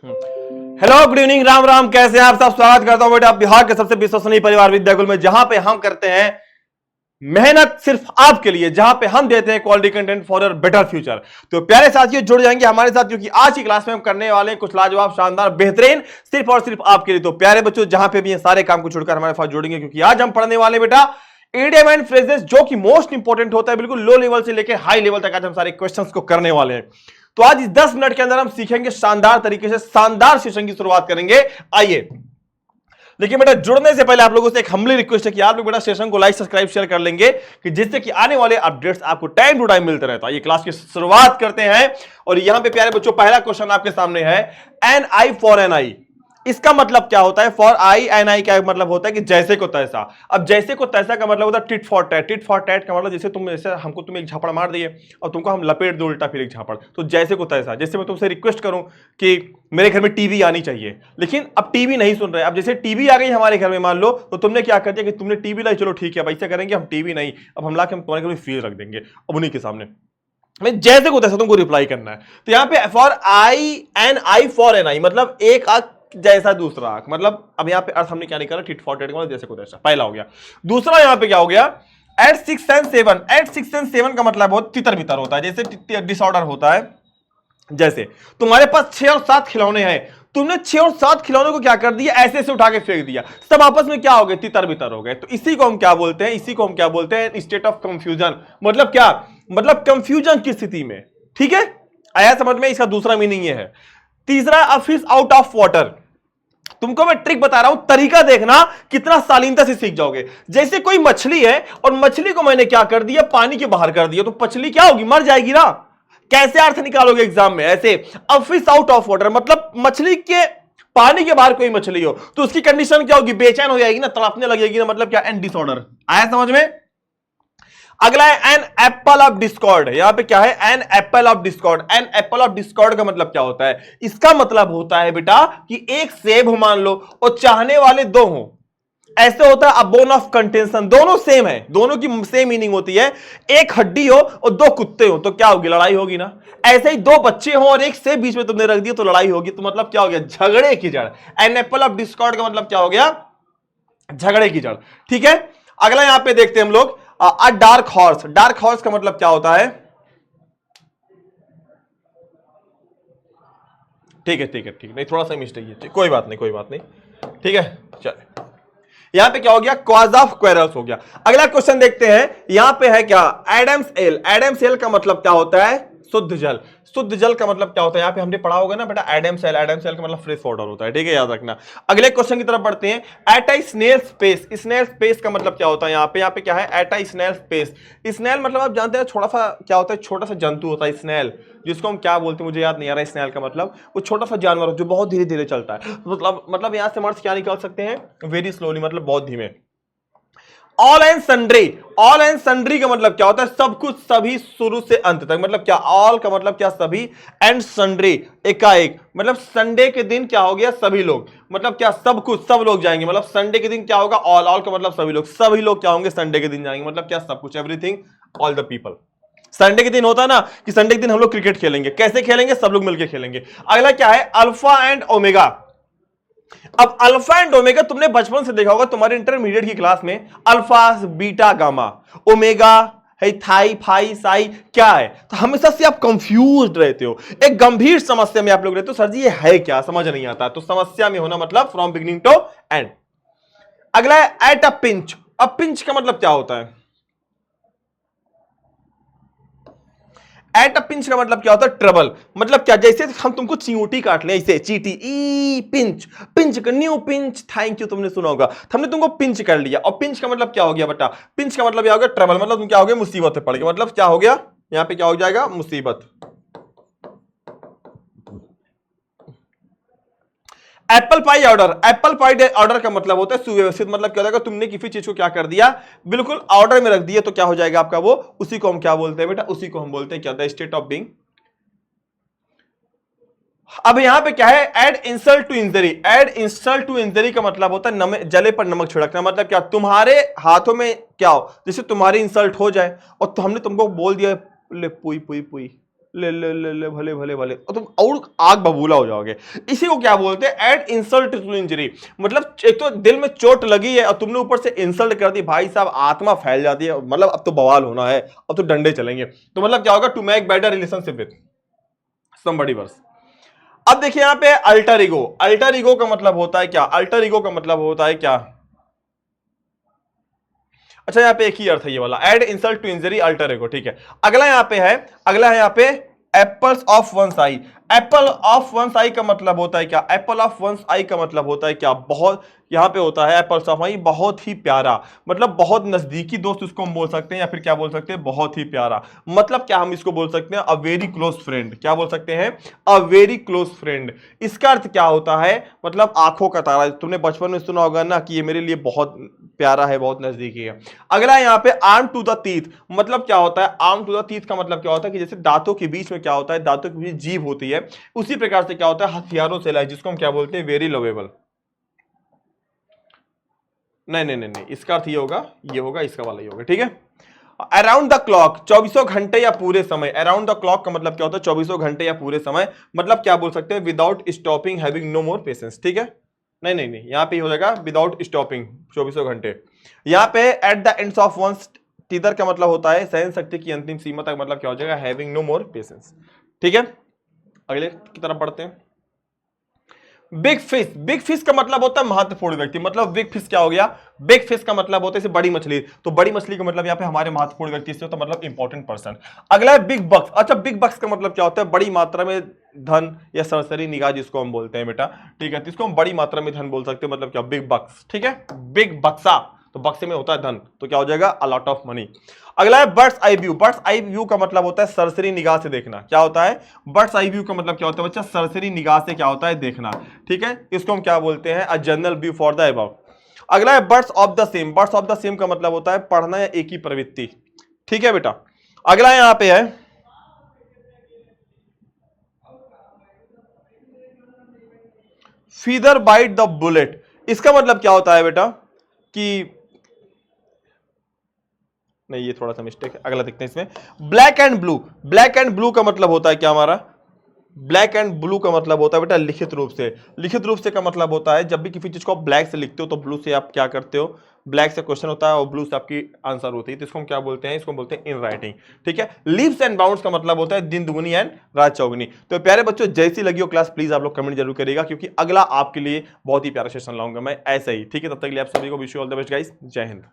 Hello, good evening, Ram Ram. कैसे हैं आप सब? स्वागत करता हूं बेटा बिहार के सबसे विश्वसनीय परिवार विद्याकुल में, जहां पे हम करते हैं मेहनत सिर्फ आपके लिए, जहां पे हम देते हैं quality content for your better future. तो प्यारे साथियों, जुड़ जाएंगे हमारे साथ, क्योंकि आज की क्लास में हम करने वाले हैं कुछ लाजवाब, शानदार, बेहतरीन, सिर्फ और सिर्फ आपके लिए। तो प्यारे बच्चों, जहां पे भी ये सारे काम को छोड़कर हमारे साथ जुड़ेंगे, क्योंकि आज हम पढ़ने वाले बेटा इडियम एंड फ्रेजेस, जो कि मोस्ट इंपॉर्टेंट होता है, बिल्कुल लो लेवल से लेकर हाई लेवल तक आज हम सारे क्वेश्चंस को करने वाले हैं। तो आज इस 10 मिनट के अंदर हम सीखेंगे शानदार तरीके से, शानदार सेशन की शुरुआत करेंगे। आइए, लेकिन बेटा जुड़ने से पहले आप लोगों से एक हम्बली रिक्वेस्ट है कि आप लोग बेटा सेशन को लाइक, सब्सक्राइब, शेयर कर लेंगे, कि जिससे कि आने वाले अपडेट्स आपको टाइम टू टाइम मिलते रहता है। ये क्लास की शुरुआत करते हैं, और यहां पे प्यारे बच्चों पहला क्वेश्चन आपके सामने है, एन आई फॉर एन आई। इसका मतलब क्या होता है? फॉर आई एन आई का मतलब होता है कि जैसे को तैसा। अब जैसे को तैसा का मतलब होता है tit for tat. Tit for tat का मतलब जैसे तुम एक झापड़ मार दिए और तुमको हम लपेट दो उल्टा फिर एक झापड़, तो जैसे को तैसा। जैसे मैं तुमसे रिक्वेस्ट करूं कि मेरे घर में टीवी आनी चाहिए, लेकिन अब टीवी नहीं सुन रहे। अब जैसे टीवी आ गई हमारे घर में, मान लो, तो तुमने क्या कर दिया कि तुमने टीवी लाई, चलो ठीक है, अब ऐसा करेंगे, हम टीवी नहीं, अब हम लाके हम तुम्हारे घर में फ्रीज रख देंगे, अब उन्हीं के सामने। मैं जैसे को तैसा तुमको रिप्लाई करना है। तो यहां पे for eye an eye for an eye मतलब एक आंख जैसा दूसरा आंख, मतलब अब यहां पे अर्थ हमने क्या निकाला? टिट फॉर टैट मतलब जैसे को तैसा, पहला हो गया। दूसरा यहां पे क्या हो गया? Eight 6 and 7। एट 6 and 7 का मतलब बहुत तितर बितर होता है, जैसे डिसऑर्डर होता है। जैसे तुम्हारे पास 6 और 7 खिलौने हैं, तुमने 6 और 7 खिलौने को क्या कर दिया? ऐसे से उठा के फेंक दिया, सब आपस में क्या हो गए? तितर बितर हो गए। तो इसी को हम क्या बोलते हैं? इसी को हम क्या बोलते हैं? State of confusion. मतलब क्या? मतलब कंफ्यूजन की स्थिति में। ठीक है, आया समझ में? इसका दूसरा मीनिंग ये है। तीसरा, a fish out of water. तुमको मैं ट्रिक बता रहा हूं, तरीका देखना, कितना शालीनता से सीख जाओगे। जैसे कोई मछली है और मछली को मैंने क्या कर दिया? पानी के बाहर कर दिया, तो मछली क्या होगी? मर जाएगी ना। कैसे अर्थ निकालोगे एग्जाम में? ऐसे, a fish out of water मतलब मछली के पानी के बाहर कोई मछली हो तो उसकी कंडीशन क्या होगी? बेचैन हो जाएगी ना, तड़पने लगेगी ना, मतलब क्या? And disorder. आया समझ में? अगला है एन एप्पल ऑफ डिस्कॉर्ड। यहां पे क्या है? An apple of discord. An apple of discord का मतलब क्या होता है? इसका मतलब होता है बेटा कि एक सेब हो मान लो और चाहने वाले दो हो, ऐसे होता है। बोन ऑफ कंटेंशन, दोनों सेम है, दोनों की सेम मीनिंग होती है। एक हड्डी हो और दो कुत्ते हो, तो क्या होगी? लड़ाई होगी ना। ऐसे ही दो बच्चे हो और एक सेब बीच में तुमने रख दिया, तो लड़ाई होगी। तो मतलब क्या हो गया? झगड़े की जड़। एन एप्पल ऑफ डिस्कॉर्ड का मतलब क्या हो गया? झगड़े की जड़। ठीक है, अगला यहां पे देखते हैं हम लोग, अ डार्क हॉर्स। डार्क हॉर्स का मतलब क्या होता है? ठीक है ठीक है ठीक है, नहीं थोड़ा सा मिस्टेक है, कोई बात नहीं, कोई बात नहीं। ठीक है, चलिए, यहां पे क्या हो गया? कॉज ऑफ क्वेरल्स हो गया। अगला क्वेश्चन देखते हैं, यहां पे है क्या? Adams L. एडम्स एल का मतलब क्या होता है? शुद्ध जल। शुद्ध जल का मतलब क्या होता है? यहां पे हमने पढ़ा होगा ना बेटा, एडम्स एल। एडम्स एल का मतलब फ्रेश वाटर होता है। ठीक है, याद रखना। अगले क्वेश्चन की तरफ बढ़ते हैं। एट आई स्नेल स्पेस। स्नेल स्पेस का मतलब क्या होता है? यहां पे क्या है? एट आई स्नेल स्पेस। स्नेल मतलब आप जानते हैं छोटा सा क्या होता है? छोटा सा जंतु होता है स्नेल, जिसको हम क्या बोलते हैं? मुझे याद नहीं आ रहा है स्नेल का मतलब। वो छोटा सा जानवर हो जो बहुत धीरे धीरे चलता है। मतलब यहां से हम क्या निकाल सकते हैं? वेरी स्लोली, मतलब बहुत धीमे। All and sundry. All and sundry का मतलब क्या होता है? सब कुछ, सभी, शुरू से अंत तक। मतलब क्या? ऑल का मतलब क्या? सभी, एंड सन्ड्री एकाएक, मतलब संडे के दिन क्या हो गया? सभी लोग, मतलब क्या? सब कुछ, सब लोग जाएंगे। मतलब संडे के दिन क्या होगा? ऑल। ऑल का मतलब सभी लोग, सभी लोग क्या होंगे? संडे के दिन जाएंगे। मतलब क्या? सब कुछ, everything, all the people. Sunday के दिन होता है ना कि संडे के दिन हम लोग क्रिकेट खेलेंगे। कैसे खेलेंगे? सब लोग मिलकर खेलेंगे। अगला क्या है? Alpha and omega. अब अल्फा एंड ओमेगा तुमने बचपन से देखा होगा, तुम्हारे इंटरमीडिएट की क्लास में। अल्फा, बीटा, गामा, ओमेगा है, थाई, फाई, साई क्या है? तो हमेशा से आप कंफ्यूज रहते हो, एक गंभीर समस्या में आप लोग रहते हो, सर जी ये है क्या? समझ नहीं आता। तो समस्या में होना मतलब फ्रॉम बिगिनिंग टू एंड। अगला है एट अ पिंच। अब पिंच का मतलब क्या होता है? एट अ पिंच का मतलब क्या होता है? ट्रबल। मतलब क्या? जैसे हम तुमको चींटी काट ले, ऐसे चींटी, ई pinch, pinch, new pinch, thank you, तुमने सुना होगा। हमने तुमको पिंच कर लिया, और पिंच का मतलब क्या हो गया बेटा? पिंच का मतलब क्या हो गया? ट्रबल। मतलब तुम क्या हो गया? मुसीबत में पड़ गए। मतलब क्या हो गया? यहां पे क्या हो जाएगा? मुसीबत। Apple pie order. Apple pie order का मतलब होता है सुव्यवस्थित। मतलब क्या होगा? तुमने किसी चीज को क्या कर दिया? बिल्कुल ऑर्डर में रख दिया, तो क्या हो जाएगा आपका? वो, उसी को हम क्या बोलते हैं बेटा? उसी को हम बोलते हैं क्या? The state of being. अब यहां पे क्या है? Add insult to injury. Add insult to injury का मतलब होता है जले पर नमक छिड़कना। मतलब क्या? तुम्हारे हाथों में क्या हो, जैसे तुम्हारी इंसल्ट हो जाए और तो हमने तुमको बोल दिया ले पुई पुई पुई, ले ले ले ले भले भले भले, और तुम और आग बबूला हो जाओगे। इसी को क्या बोलते हैं, ऐड इंसल्ट टू इंजरी। मतलब एक तो दिल में चोट लगी है और तुमने ऊपर से इंसल्ट कर दी, भाई साहब आत्मा फैल जाती है, मतलब अब तो बवाल होना है, अब तो डंडे चलेंगे। तो मतलब क्या होगा, to make better relationship with somebody worse. अब देखिए यहां पे अल्टर ईगो, अल्टर ईगो का मतलब होता है क्या, अल्टर ईगो का मतलब होता है क्या, अच्छा यहाँ पे एक ही अर्थ है ये वाला, add insult to injury alter ego, ठीक है। अगला यहाँ पे है, अगला है यहाँ पे apples of one eye. Apple of one eye का मतलब होता है क्या, एप्पल ऑफ वन आई का मतलब होता है क्या, बहुत यहां पे होता है एप्पल्स ऑफ आई, बहुत ही प्यारा, मतलब बहुत नजदीकी दोस्त उसको हम बोल सकते हैं, या फिर क्या बोल सकते हैं, बहुत ही प्यारा। मतलब क्या हम इसको बोल सकते हैं, अ वेरी क्लोज फ्रेंड, क्या बोल सकते हैं, अ वेरी क्लोज फ्रेंड। इसका अर्थ क्या होता है, मतलब आंखों का तारा। तुमने बचपन में सुना होगा ना कि ये मेरे लिए बहुत प्यारा है, बहुत नजदीकी है। अगला यहाँ पे आर्म टू द टीथ, मतलब क्या होता है, आर्म टू द टीथ का मतलब क्या होता है कि जैसे दांतों के बीच में क्या होता है, दांतों के बीच जीभ होती है, उसी प्रकार से क्या होता है, हथियारों से लैस, जिसको हम क्या बोलते हैं, वेरी लवेबल। नहीं नहीं नहीं नहीं, इसका अर्थ ये होगा, ये होगा, इसका वाला ही होगा, ठीक है। अराउंड द क्लॉक, चौबीसों घंटे या पूरे समय। अराउंड द क्लॉक का मतलब क्या होता है, चौबीसों घंटे या पूरे समय। मतलब क्या बोल सकते हैं, without stopping, having no more patience, ठीक है। नहीं नहीं नहीं, यहां पे हो जाएगा विदाउट स्टॉपिंग, चौबीसों घंटे। यहां पे at the ends of one's tether का मतलब होता है सहन शक्ति की अंतिम सीमा तक, मतलब क्या हो जाएगा, हैविंग नो मोर पेशेंस, ठीक है। अगले की तरफ बढ़ते हैं। बिग फिश, बिग फिश का मतलब होता है महत्वपूर्ण व्यक्ति। मतलब बिग फिश क्या हो गया, बिग फिश का मतलब होता है बड़ी मछली, तो बड़ी मछली का मतलब यहाँ पे हमारे महत्वपूर्ण व्यक्ति से होता है, मतलब इंपॉर्टेंट पर्सन। अगला है बिग बक्स। अच्छा, बिग बक्स का मतलब क्या होता है, बड़ी मात्रा में धन या सरसरी निगाह जिसको हम बोलते हैं बेटा, ठीक है। तो इसको हम बड़ी मात्रा में धन बोल सकते हैं, मतलब क्या, बिग बक्स, ठीक है। बिग बक्सा, तो बक्से में होता है धन, तो क्या हो जाएगा, अ लॉट ऑफ मनी। अगला है birds eye view. Birds eye view का मतलब होता है सरसरी निगाह से देखना। क्या होता है, बर्ड्स आई व्यू का मतलब क्या होता है बच्चा, सरसरी निगाह से क्या होता है, देखना, ठीक है। इसको हम क्या बोलते हैं, a general view for the above. अगला है birds of the same. Birds of the same का मतलब होता है पढ़ना या एक ही प्रवृत्ति, ठीक है बेटा। अगला यहां पे है फीदर बाइट द बुलेट। इसका मतलब क्या होता है बेटा कि, नहीं ये थोड़ा सा मिस्टेक है, अगला देखते हैं इसमें। Black and blue, black and blue का मतलब होता है क्या हमारा, ब्लैक एंड ब्लू का मतलब होता है बेटा लिखित रूप से। लिखित रूप से का मतलब होता है जब भी किसी चीज को आप ब्लैक से लिखते हो तो ब्लू से आप क्या करते हो, ब्लैक से क्वेश्चन होता है और ब्लू से आपकी आंसर होती है, तो इसको हम क्या बोलते हैं, इसको बोलते हैं इन राइटिंग, ठीक है। लीव्स एंड बाउंड्स का मतलब होता है दिन दुगनी एंड रात चौगनी। तो प्यारे बच्चों, जैसी लगी हो क्लास प्लीज आप लोग कमेंट जरूर करिएगा, क्योंकि अगला आपके लिए बहुत ही प्यारा सेशन लाऊंगा मैं ऐसा ही, ठीक है। तब तक के लिए आप सभी को wish you all the best guys, जय हिंद।